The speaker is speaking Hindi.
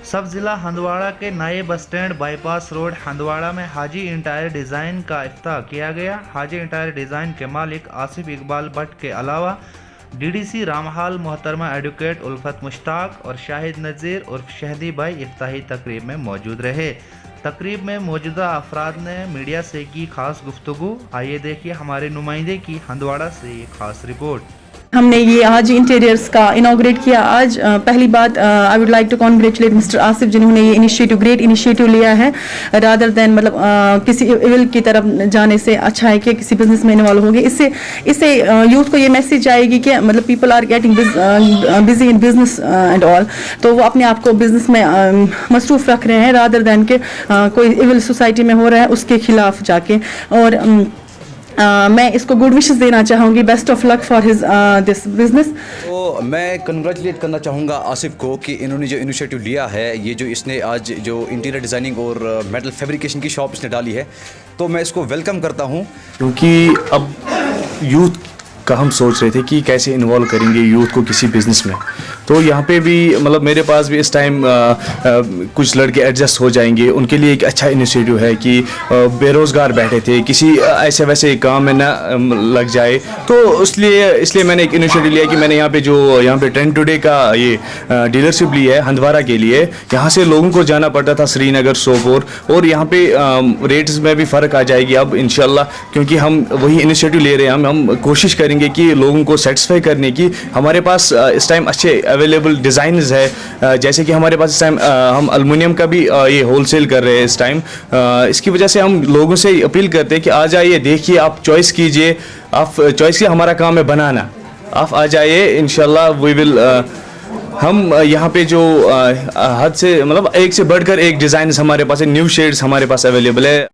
सब जिला हंदवाड़ा के नए bus stand bypass road Handwara में हाजी इंटायर डिज़ाइन का इफ्ताह किया गया। हाजी इंटायर डिज़ाइन के मालिक आसिफ इकबाल भट्ट के अलावा डीडीसी रामहाल मोहतरमा एडवोकेट उल्फत मुश्ताक और शाहिद नज़ीर उर्फ शहदी भाई इफ्ताही तकरीब में मौजूद रहे। तकरीब में मौजूदा अफराद ने मीडिया से की खास गुफ्तगू। आइए देखिए हमारे नुमाइंदे की हंदवाड़ा से ये खास रिपोर्ट। हमने ये आज इंटीरियर्स का इनॉग्रेट किया। आज पहली बात I would like to congratulate mister Asif जिन्होंने ये इनिशिएटिव ग्रेट इनिशिएटिव लिया है रादर देन मतलब किसी इविल की तरफ जाने से अच्छा है कि किसी बिजनेस में इन्वॉल्व होंगे। इससे यूथ को ये मैसेज आएगी कि मतलब people are getting busy in business and all, तो वो अपने आप को बिजनेस में मसरूफ रख रहे हैं रादर देन के कोई इविल सोसाइटी में हो रहा है उसके खिलाफ जाके। और मैं इसको गुड विशेस देना चाहूँगी, best of luck for his this business. तो मैं कंग्रेचुलेट करना चाहूँगा आसिफ को कि इन्होंने जो इनिशिएटिव लिया है, ये जो इसने आज जो इंटीरियर डिज़ाइनिंग और मेटल फैब्रिकेशन की शॉप इसने डाली है, तो मैं इसको वेलकम करता हूँ। क्योंकि अब यूथ का हम सोच रहे थे कि कैसे इन्वॉल्व करेंगे यूथ को किसी बिज़नेस में, तो यहाँ पे भी मतलब मेरे पास भी इस टाइम कुछ लड़के एडजस्ट हो जाएंगे। उनके लिए एक अच्छा इनिशिएटिव है कि बेरोज़गार बैठे थे, किसी ऐसे वैसे काम में ना लग जाए, तो इसलिए मैंने एक इनिशिएटिव लिया कि मैंने यहाँ पे ट्रेंड टुडे का ये डीलरशिप ली है हंदवाड़ा के लिए। यहाँ से लोगों को जाना पड़ता था श्रीनगर, सोपोर, और यहाँ पे रेट्स में भी फ़र्क आ जाएगी अब इंशाल्लाह, क्योंकि हम वही इनिशिएटिव ले रहे हैं। हम कोशिश करेंगे कि लोगों को सेटिस्फाई करने की। हमारे पास इस टाइम अच्छे अवेलेबल डिज़ाइंस है, जैसे कि हमारे पास इस टाइम हम एल्युमिनियम का भी ये होलसेल कर रहे हैं इस टाइम। इसकी वजह से हम लोगों से अपील करते हैं कि आ जाइए, देखिए, आप चॉइस कीजिए, आप चॉइस की हमारा काम है बनाना, आप आ जाइए इंशाल्लाह वी विल। हम यहाँ पे जो हद से मतलब एक से बढ़कर एक डिज़ाइन हमारे पास है, न्यू शेड्स हमारे पास अवेलेबल है।